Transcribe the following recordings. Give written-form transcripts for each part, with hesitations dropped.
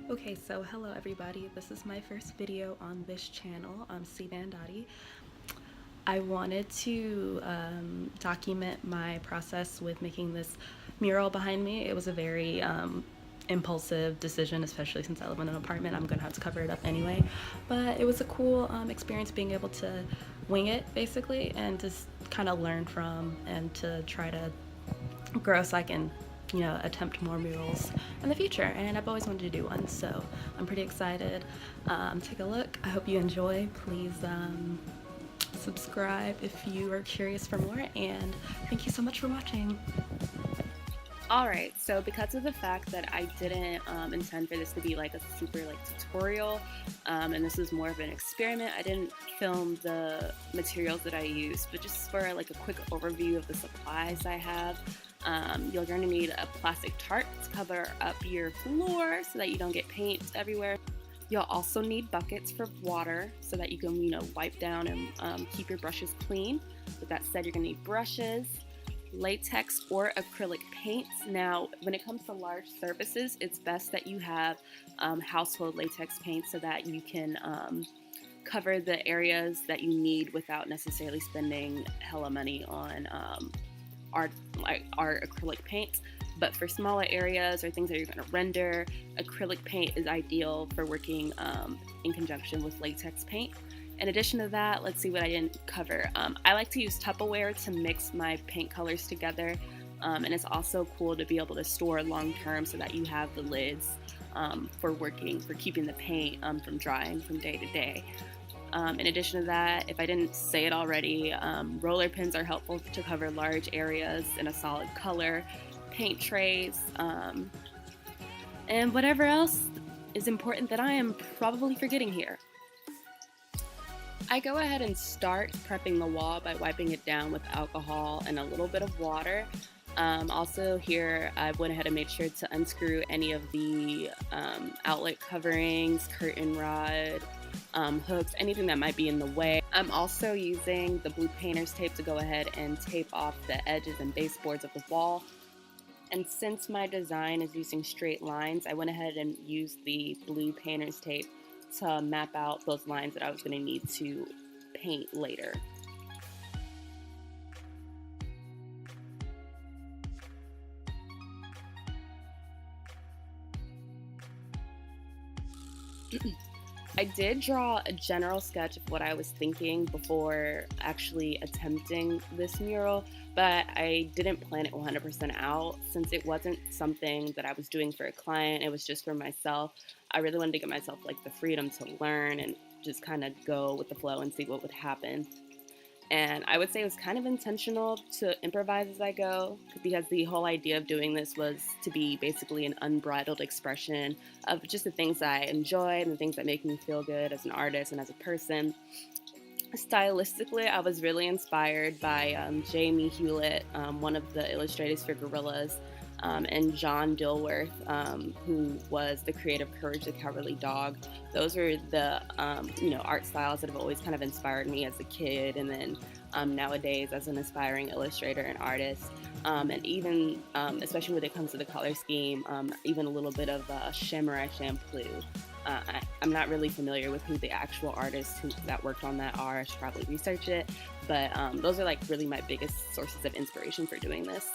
Okay, so hello everybody. This is my first video on this channel. I'm Cvandottie. I wanted to document my process with making this mural behind me. It was a very impulsive decision, especially since I live in an apartment. I'm gonna have to cover it up anyway. But it was a cool experience being able to wing it basically and just kind of learn from and to try to grow so I can, attempt more murals in the future. And I've always wanted to do one, so I'm pretty excited. Take a look. I hope you enjoy. Please subscribe if you are curious for more, and thank you so much for watching. Alright, so because of the fact that I didn't intend for this to be like a super tutorial, and this was more of an experiment, I didn't film the materials that I used, but just for like a quick overview of the supplies I have, you're going to need a plastic tarp to cover up your floor so that you don't get paint everywhere. You'll also need buckets for water so that you can, wipe down and keep your brushes clean. With that said, you're going to need brushes, latex or acrylic paints. Now, when it comes to large surfaces, it's best that you have household latex paint so that you can cover the areas that you need without necessarily spending hella money on art acrylic paints. But for smaller areas or things that you're going to render, acrylic paint is ideal for working in conjunction with latex paint. In addition to that, let's see what I didn't cover. I like to use Tupperware to mix my paint colors together, and it's also cool to be able to store long term so that you have the lids for keeping the paint from drying from day to day. In addition to that, if I didn't say it already, roller pins are helpful to cover large areas in a solid color, paint trays, and whatever else is important that I am probably forgetting here. I go ahead and start prepping the wall by wiping it down with alcohol and a little bit of water. Also here, I went ahead and made sure to unscrew any of the outlet coverings, curtain rod, hooks, anything that might be in the way. I'm also using the blue painter's tape to go ahead and tape off the edges and baseboards of the wall. And since my design is using straight lines, I went ahead and used the blue painter's tape to map out those lines that I was going to need to paint later. I did draw a general sketch of what I was thinking before actually attempting this mural, but I didn't plan it 100% out since it wasn't something that I was doing for a client. It was just for myself. I really wanted to give myself like the freedom to learn and just kind of go with the flow and see what would happen. And I would say it was kind of intentional to improvise as I go, because the whole idea of doing this was to be basically an unbridled expression of just the things that I enjoy and the things that make me feel good as an artist and as a person. Stylistically, I was really inspired by Jamie Hewlett, one of the illustrators for Gorillas, and John Dilworth, who was the creative Courage the Cowardly Dog. Those are the art styles that have always kind of inspired me as a kid, and then nowadays as an aspiring illustrator and artist. And even, especially when it comes to the color scheme, even a little bit of shimmer I shampoo. I'm not really familiar with who the actual artists that worked on that are. I should probably research it, but those are like really my biggest sources of inspiration for doing this.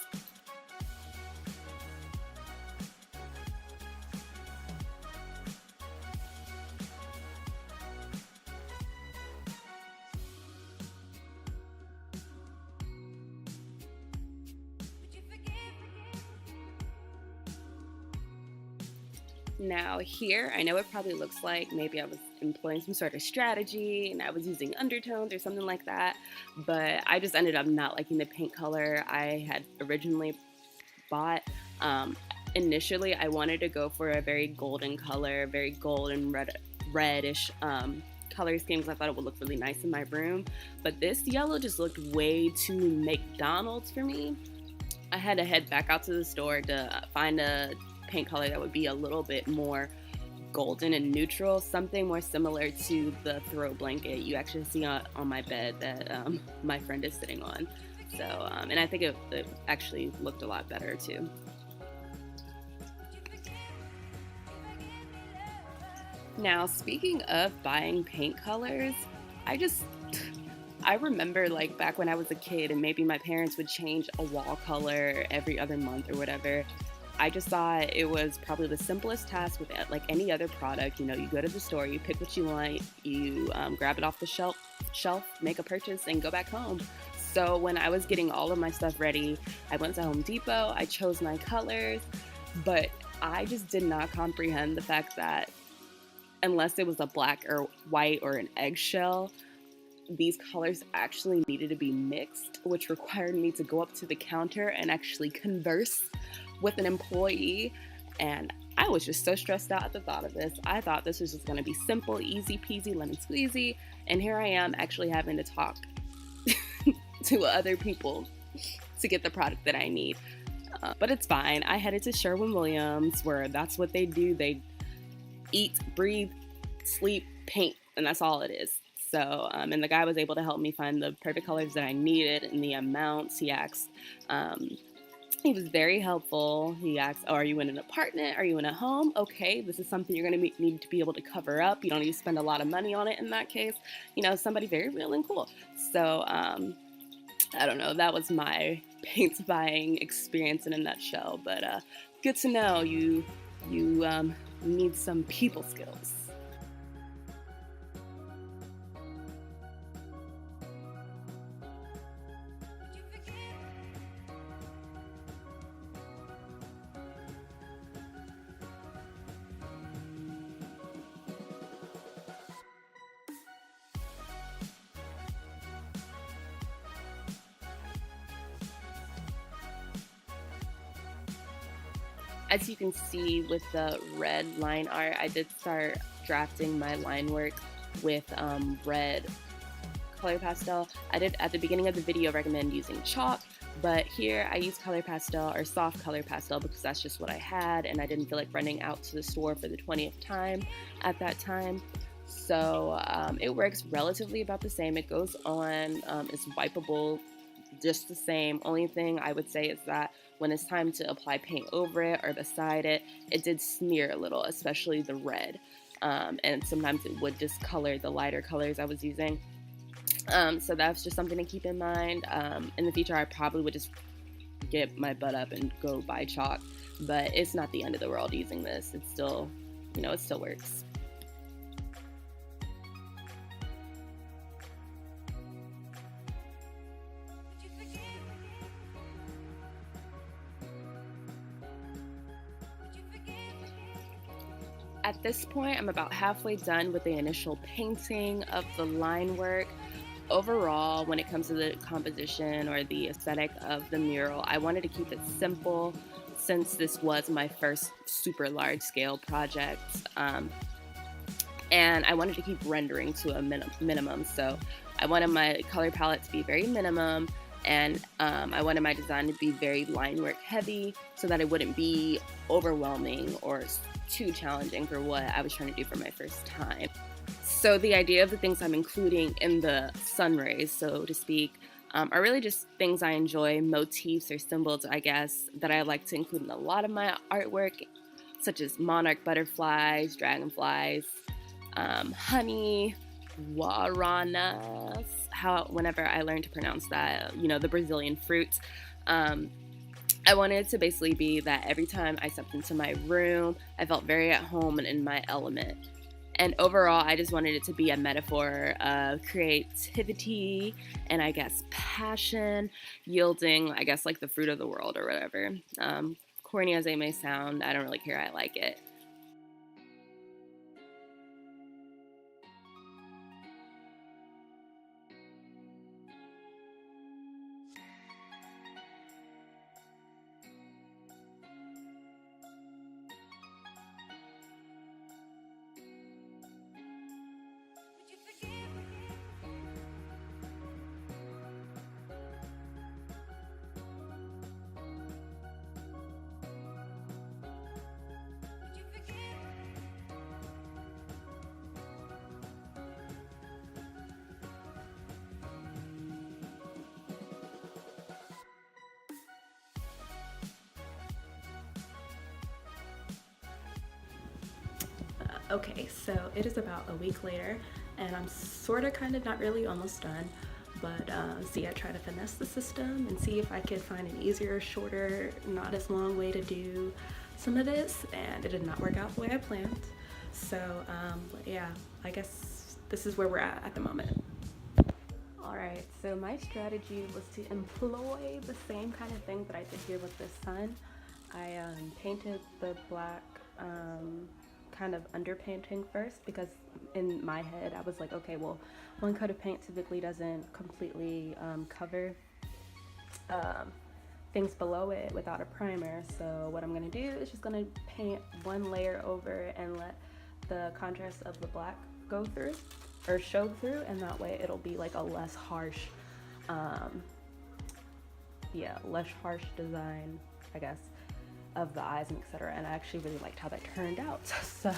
Now here, I know it probably looks like maybe I was employing some sort of strategy and I was using undertones or something like that, but I just ended up not liking the paint color I had originally bought. Initially, I wanted to go for a very golden color, very golden reddish color scheme because I thought it would look really nice in my room, but this yellow just looked way too McDonald's for me. I had to head back out to the store to find a paint color that would be a little bit more golden and neutral, something more similar to the throw blanket you actually see on my bed that my friend is sitting on. So, and I think it actually looked a lot better too. Now, speaking of buying paint colors, I just I remember like back when I was a kid and maybe my parents would change a wall color every other month or whatever. I just thought it was probably the simplest task with like any other product. You know, you go to the store, you pick what you want, you grab it off the shelf, make a purchase, and go back home. So when I was getting all of my stuff ready, I went to Home Depot, I chose my colors, but I just did not comprehend the fact that unless it was a black or white or an eggshell, these colors actually needed to be mixed, which required me to go up to the counter and actually converse with an employee. And I was just so stressed out at the thought of this. I thought this was just going to be simple, easy peasy, lemon squeezy. And here I am actually having to talk to other people to get the product that I need. But it's fine. I headed to Sherwin-Williams, where that's what they do. They eat, breathe, sleep, paint, and that's all it is. So, and the guy was able to help me find the perfect colors that I needed and the amounts. He was very helpful. He asked, oh, are you in an apartment? Are you in a home? Okay, this is something you're going to need to be able to cover up. You don't need to spend a lot of money on it in that case. You know, somebody very real and cool. So, I don't know. That was my paint buying experience in a nutshell. But good to know you need some people skills. As you can see with the red line art, I did start drafting my line work with red color pastel. I did at the beginning of the video recommend using chalk, but here I use color pastel or soft color pastel because that's just what I had and I didn't feel like running out to the store for the 20th time at that time. So it works relatively about the same. It goes on, it's wipeable just the same. Only thing I would say is that when it's time to apply paint over it or beside it, it did smear a little, especially the red. And sometimes it would discolor the lighter colors I was using. So that's just something to keep in mind. In the future, I probably would just get my butt up and go buy chalk, but it's not the end of the world using this. It's still, you know, it still works. At this point, I'm about halfway done with the initial painting of the line work. Overall, when it comes to the composition or the aesthetic of the mural, I wanted to keep it simple since this was my first super large scale project. And I wanted to keep rendering to a minimum. So I wanted my color palette to be very minimum, and I wanted my design to be very line work heavy so that it wouldn't be overwhelming or too challenging for what I was trying to do for my first time. So the idea of the things I'm including in the sun rays, so to speak, are really just things I enjoy, motifs or symbols, I guess, that I like to include in a lot of my artwork, such as monarch butterflies, dragonflies, honey, guaranas, whenever I learned to pronounce that, you know, the Brazilian fruit. I wanted it to basically be that every time I stepped into my room, I felt very at home and in my element. And overall, I just wanted it to be a metaphor of creativity and I guess passion, yielding, I guess, like the fruit of the world or whatever. Corny as it may sound, I don't really care, I like it. Okay, so it is about a week later, and I'm sort of, kind of, not really, almost done. But see, I try to finesse the system and see if I could find an easier, shorter, not as long way to do some of this, and it did not work out the way I planned. So yeah, I guess this is where we're at the moment. Alright, so my strategy was to employ the same kind of thing that I did here with this sun. I painted the black kind of underpainting first, because in my head I was like, okay, well, one coat of paint typically doesn't completely cover things below it without a primer. So what I'm going to do is just going to paint one layer over and let the contrast of the black go through or show through, and that way it'll be like a less harsh less harsh design, I guess, of the eyes and etc. And I actually really liked how that turned out. So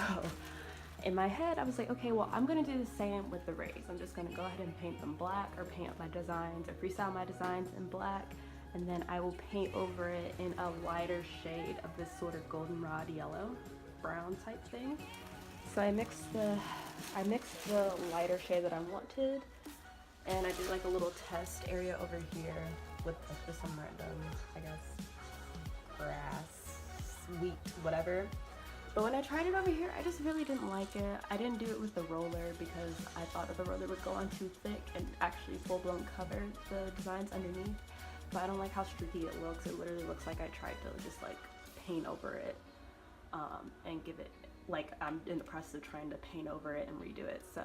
in my head I was like, okay, well, I'm gonna do the same with the rays. I'm just gonna go ahead and paint them black, or paint my designs or freestyle my designs in black, and then I will paint over it in a lighter shade of this sort of goldenrod yellow brown type thing. So I mixed the lighter shade that I wanted, and I did like a little test area over here with just some random, I guess, grass, wheat, whatever. But when I tried it over here, I just really didn't like it. I didn't do it with the roller because I thought that the roller would go on too thick and actually full-blown cover the designs underneath. But I don't like how streaky it looks. It literally looks like I tried to just like paint over it and give it, like, I'm in the process of trying to paint over it and redo it. So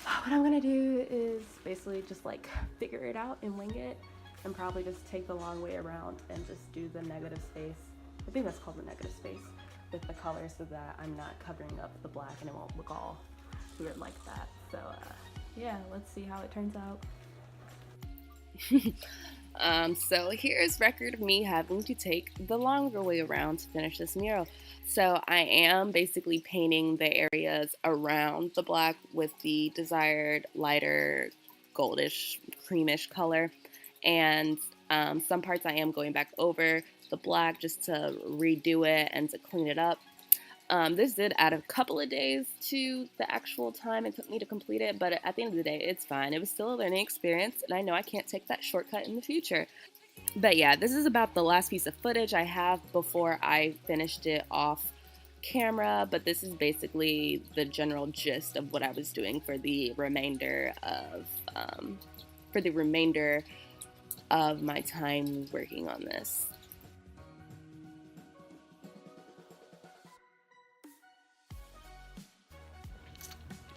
what I'm gonna do is basically just like figure it out and wing it, and probably just take the long way around and just do the negative space. I think that's called the negative space with the color, so that I'm not covering up the black and it won't look all weird like that. So yeah, let's see how it turns out. So here's record of me having to take the longer way around to finish this mural. So I am basically painting the areas around the black with the desired lighter goldish creamish color, and some parts I am going back over the black just to redo it and to clean it up. This did add a couple of days to the actual time it took me to complete it, but at the end of the day, it's fine. It was still a learning experience, and I know I can't take that shortcut in the future. But yeah, this is about the last piece of footage I have before I finished it off camera, but this is basically the general gist of what I was doing for the remainder of my time working on this.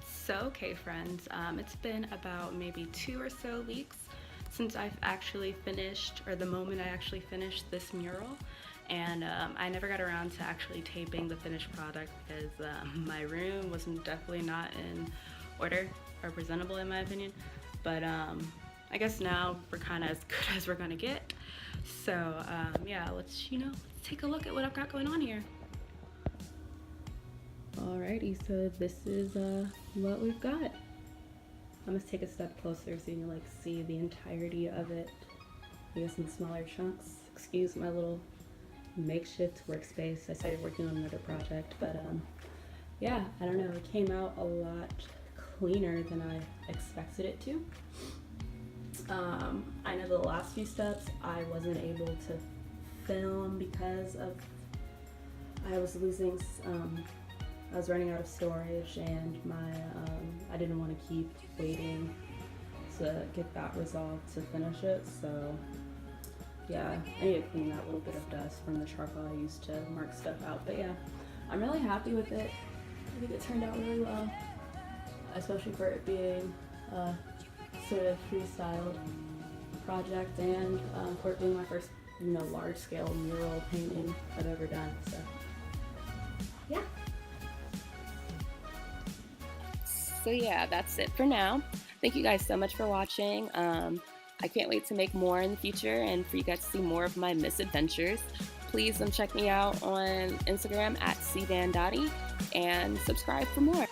So okay, friends, it's been about maybe 2 or so weeks since I've actually finished, or the moment I actually finished this mural, and I never got around to actually taping the finished product because my room was definitely not in order or presentable in my opinion. But I guess now we're kind of as good as we're gonna get. So yeah, let's take a look at what I've got going on here. Alrighty, so this is what we've got. I'm gonna take a step closer so you can like see the entirety of it, I guess in smaller chunks. Excuse my little makeshift workspace. I started working on another project, but yeah, I don't know, it came out a lot cleaner than I expected it to. I know the last few steps I wasn't able to film because of I was running out of storage, and I didn't want to keep waiting to get that resolved to finish it. So yeah, I need to clean that little bit of dust from the charcoal I used to mark stuff out. But yeah, I'm really happy with it. I think it turned out really well, especially for it being a sort of freestyled project, and for it being my first large scale mural painting I've ever done. So yeah. So yeah, that's it for now. Thank you guys so much for watching. I can't wait to make more in the future and for you guys to see more of my misadventures. Please check me out on Instagram at Cvandottie and subscribe for more.